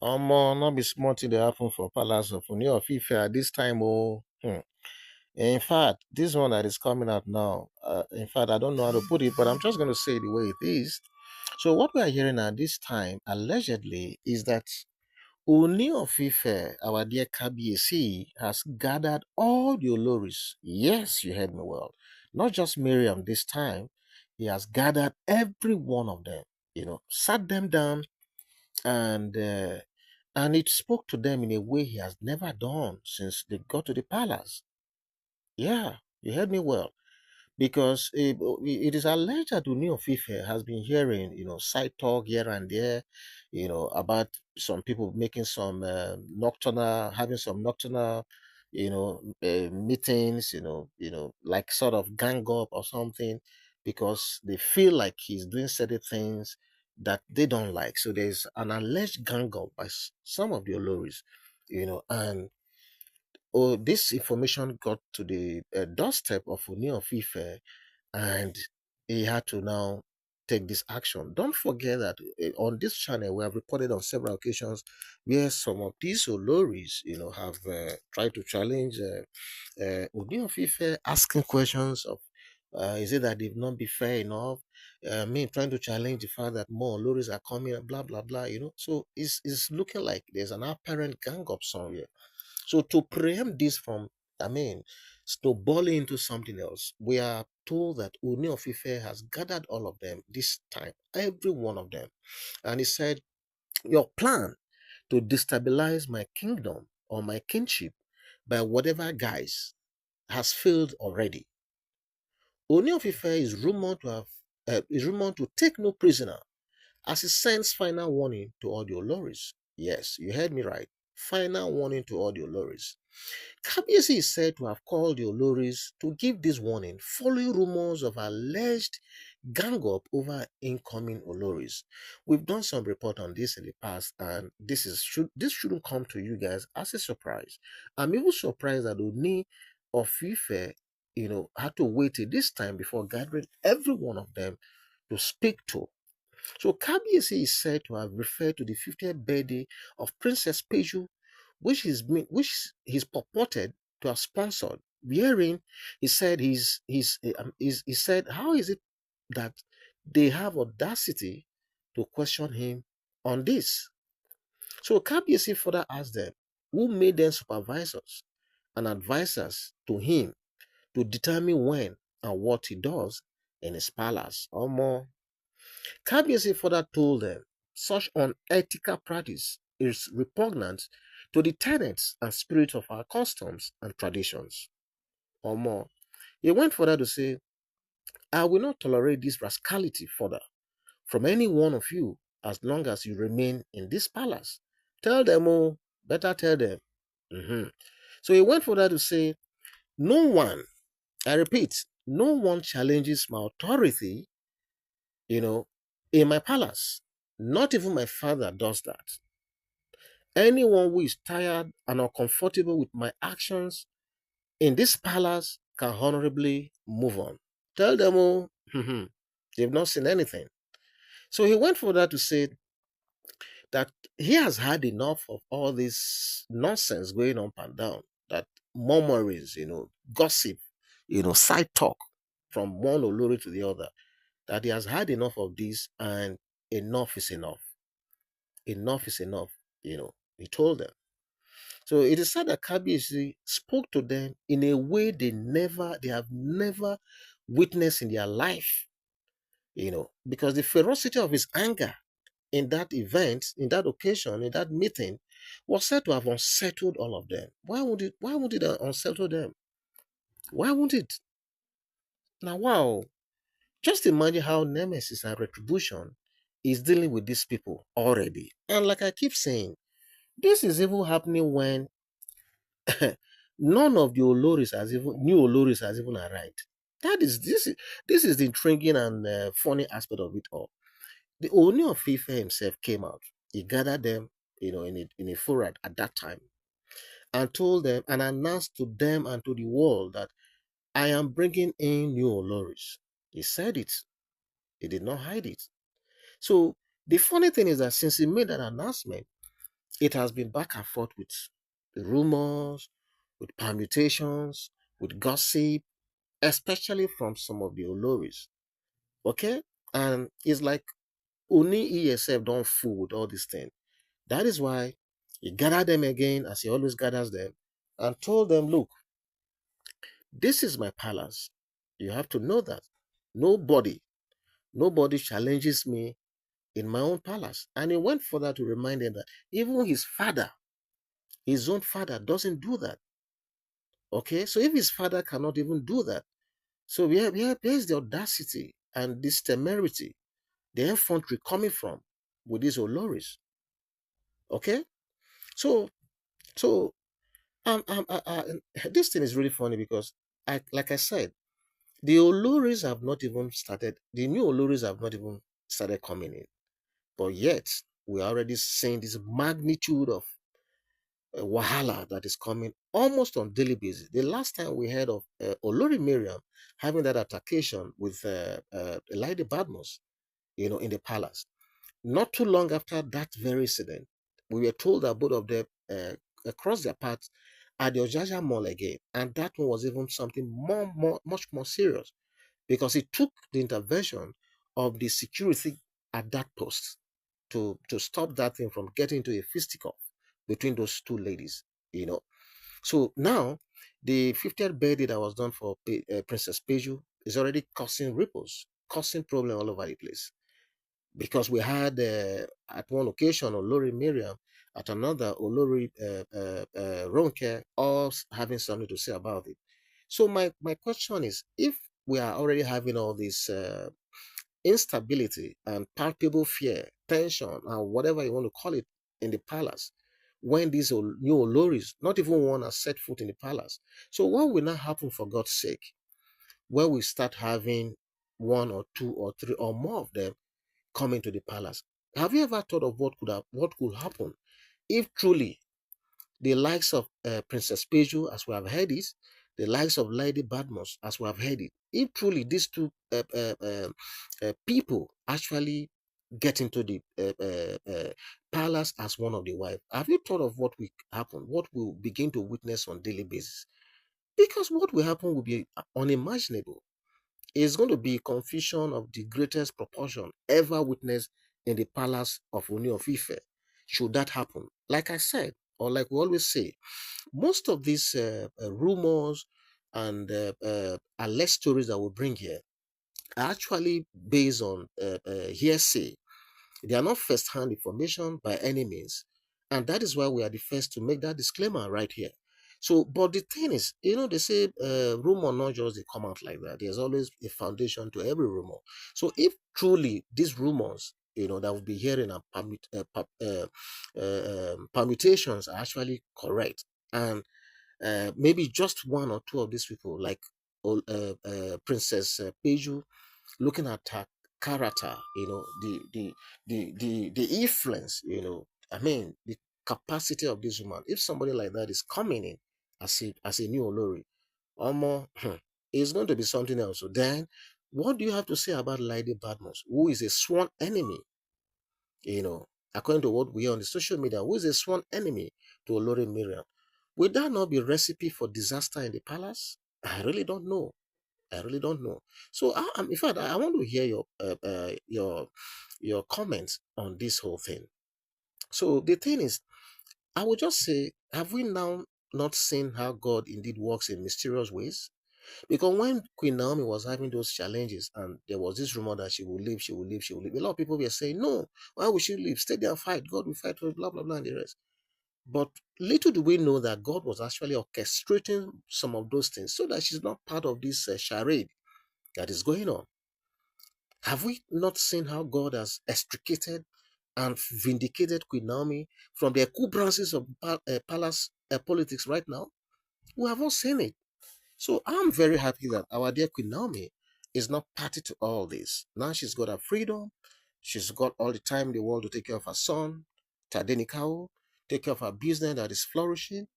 Not be small thing dey happen for palace of Ooni of Ife at this time. Oh, in fact, this one that is coming out now. In fact, I don't know how to put it, but I'm just going to say it the way it is. So what we are hearing at this time, allegedly, is that Ooni of Ife, our dear Kabiyesi, has gathered all the Oloris. Yes, you heard me well. Not just Miriam this time. He has gathered every one of them. Sat them down and it spoke to them in a way he has never done since they got to the palace. Yeah, you heard me well. Because it is alleged that Ooni of Ife has been hearing, side talk here and there, about some people making some having some nocturnal, meetings, like sort of gang up or something, because they feel like he's doing certain things that they don't like. So there's an alleged gang up by some of the Oloris, and this information got to the doorstep of Ooni of Ife, and he had to now take this action. Don't forget that on this channel we have reported on several occasions where some of these Oloris, have tried to challenge Ooni of Ife, asking questions of. Is it that they've not been fair enough? Trying to challenge the fact that more Oloris are coming, blah blah blah. So it's looking like there's an apparent gang up somewhere. So to preempt this from, snowballing into something else, we are told that Ooni of Ife has gathered all of them this time, every one of them. And he said, your plan to destabilize my kingdom or my kingship by whatever guise has failed already. Ooni of Ife is rumored to take no prisoner as he sends final warning to all the Oloris. Yes, you heard me right. Final warning to all the Oloris. Kabiyesi is said to have called the Oloris to give this warning following rumors of alleged gang up over incoming Oloris. We've done some report on this in the past, and this shouldn't come to you guys as a surprise. I'm even surprised that Ooni of Ife, had to wait till this time before gathering every one of them to speak to. So Kabiyesi is said to have referred to the 50th birthday of Princess Peju, which is purported to have sponsored. Wherein he said, how is it that they have audacity to question him on this? So Kabiyesi further asked them, who made them supervisors and advisors to him to determine when and what he does in his palace? Or more. Kabiyesi further told them such unethical practice is repugnant to the tenets and spirit of our customs and traditions. Or more, he went further to say, I will not tolerate this rascality further from any one of you as long as you remain in this palace. Tell them, oh, better tell them. So he went further to say, no one, I repeat, no one challenges my authority, in my palace. Not even my father does that. Anyone who is tired and uncomfortable with my actions in this palace can honorably move on. Tell them, oh, they've not seen anything. So he went further to say that he has had enough of all this nonsense going up and down, that murmurings, gossip, side talk from one Olori to the other, that he has had enough of this and enough is enough. Enough is enough, he told them. So it is said that Kabiyesi spoke to them in a way they have never witnessed in their life, because the ferocity of his anger in that event, in that occasion, in that meeting, was said to have unsettled all of them. Why would it unsettle them? Why would it? Now, wow. Just imagine how Nemesis and Retribution is dealing with these people already. And like I keep saying, this is even happening when none of the new Oloris has even arrived. This is the intriguing and funny aspect of it all. The Ooni of Ife himself came out. He gathered them, in a forum at that time, and told them and announced to them and to the world that I am bringing in new Oloris. He said it. He did not hide it. So the funny thing is that since he made that announcement, it has been back and forth with rumors, with permutations, with gossip, especially from some of the Oloris. Okay? And it's like Uni ESF don't fool with all these things. That is why he gathered them again, as he always gathers them, and told them, look, this is my palace. You have to know that. Nobody, nobody challenges me in my own palace. And he went further to remind them that even his father, his own father, doesn't do that. Okay? So if his father cannot even do that, so where's the audacity and this temerity, the effrontery coming from with these Oloris? Okay? So, so this thing is really funny because, like I said, the Oloris have not even started, the new Oloris have not even started coming in. But yet, we're already seeing this magnitude of wahala that is coming almost on daily basis. The last time we heard of Olori Miriam having that altercation with Lady Badmus, in the palace. Not too long after that very incident, we were told that both of them crossed their paths at the Ojaja Mall again, and that one was even something much more serious because it took the intervention of the security at that post to stop that thing from getting to a fisticuff between those two ladies. You know, so now the 50th birthday that was done for Princess Peju is already causing ripples, causing problem all over the place because we had at one occasion Olori Miriam, at another Olori Ronke, all having something to say about it. So my question is, if we are already having all this instability and palpable fear, tension, and whatever you want to call it in the palace, when these new Oloris, not even one has set foot in the palace. So what will now happen, for God's sake, when we start having one or two or three or more of them coming to the palace? Have you ever thought of what could happen if truly the likes of Princess Peju, as we have heard it, the likes of Lady Badmus, as we have heard it, if truly these two people actually get into the palace as one of the wives, have you thought of what will happen, what we'll begin to witness on daily basis? Because what will happen will be unimaginable. It's going to be confusion of the greatest proportion ever witnessed in the palace of Ooni of Ife. Should that happen, like I said, or like we always say, most of these rumors and alleged stories that we bring here are actually based on hearsay. They are not first-hand information by any means. And that is why we are the first to make that disclaimer right here. So, but the thing is, they say rumor not just they come out like that. There's always a foundation to every rumor. So if truly these rumors, that we'll be hearing and permutations are actually correct, and maybe just one or two of these people, like Princess Peju, looking at her character, the influence, I mean, the capacity of this woman. If somebody like that is coming in as a new Olori, Omo, it's going to be something else. So then, what do you have to say about Lady Badmus, who is a sworn enemy, you know, according to what we hear on the social media, who is a sworn enemy to Olori Miriam? Would that not be recipe for disaster in the palace? I really don't know. I really don't know. So, in fact, I want to hear your comments on this whole thing. So, the thing is, I would just say, have we now not seen how God indeed works in mysterious ways? Because when Queen Naomi was having those challenges, and there was this rumor that she will leave, she will leave, she will leave, a lot of people were saying, "No, why would she leave? Stay there and fight. God will fight for blah blah blah and the rest." But little do we know that God was actually orchestrating some of those things so that she's not part of this charade that is going on. Have we not seen how God has extricated and vindicated Queen Naomi from the encumberances of palace politics right now? We have all seen it. So I'm very happy that our dear Queen Naomi is not party to all this. Now she's got her freedom. She's got all the time in the world to take care of her son, Tadenikao, take care of her business that is flourishing.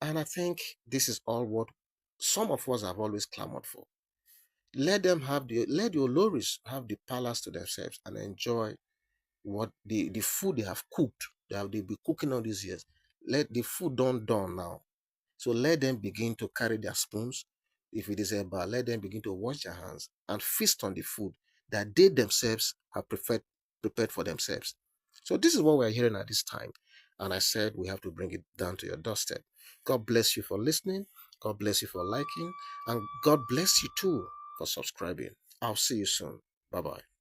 And I think this is all what some of us have always clamored for. Let the Oloris have the palace to themselves and enjoy what the food they have cooked that they'll be cooking all these years. Let the food don't dawn now. So let them begin to carry their spoons. If it is a bar, let them begin to wash their hands and feast on the food that they themselves have prepared for themselves. So this is what we're hearing at this time. And I said we have to bring it down to your doorstep. God bless you for listening. God bless you for liking. And God bless you too for subscribing. I'll see you soon. Bye-bye.